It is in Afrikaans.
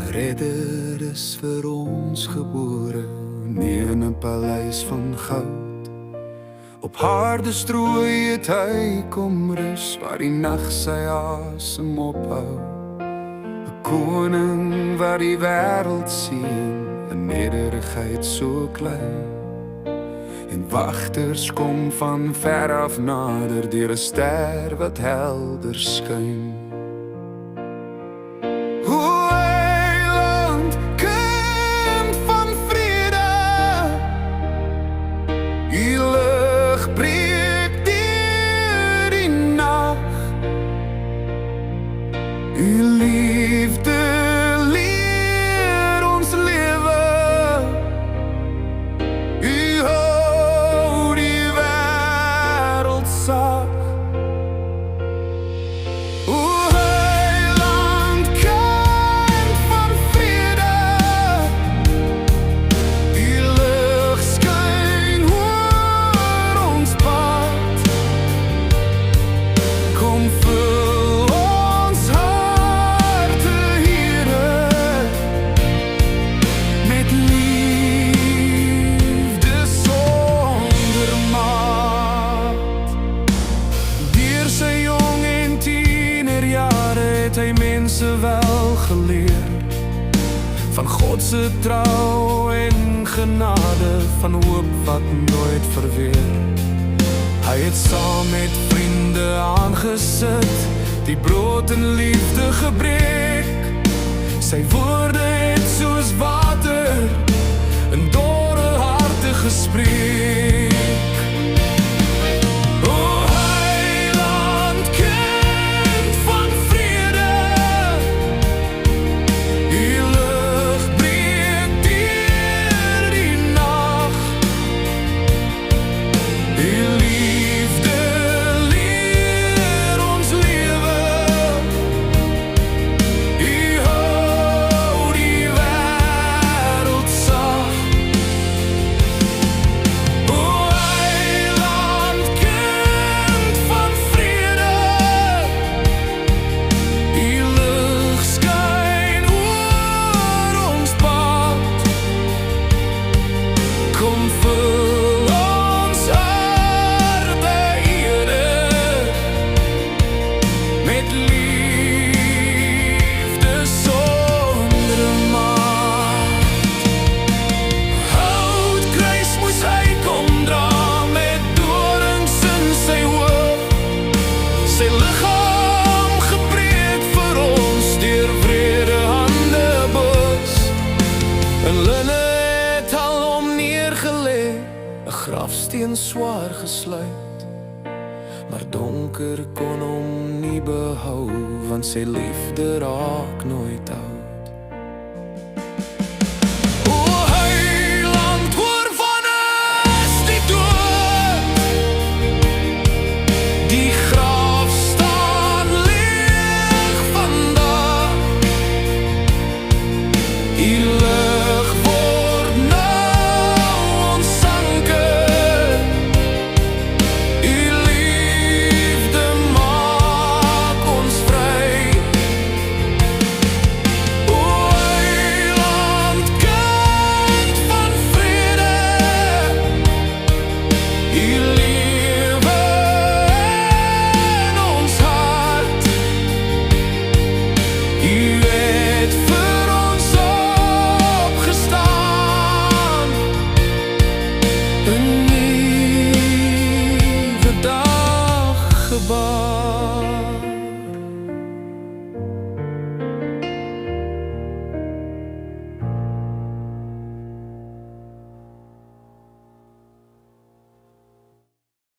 Redder is vir ons gebore, nie in 'n paleis van goud. Op harde strooi het hy kom rus, waar die nag sy asem ophou. 'n Koning wat die wêreld sien, 'n nederigheid so klein. En wagters kom van ver af nader, deur 'n ster wat helder skyn. U liefde leer ons lewe, U hou die wêreld sag. O heiland, kind van vrede, U lig skyn oor ons pad. Kom hy mense wel geleer van God se trou en genade, van hoop wat nooit verweer. Hy het saam met vriende aangesit, die brood en liefde gebreek. Sy woorde het soos water in dorre harte gespreek. Grafsteen swaar gesluit, maar donker kon hom nie behou, want sy liefde raak nooit oud.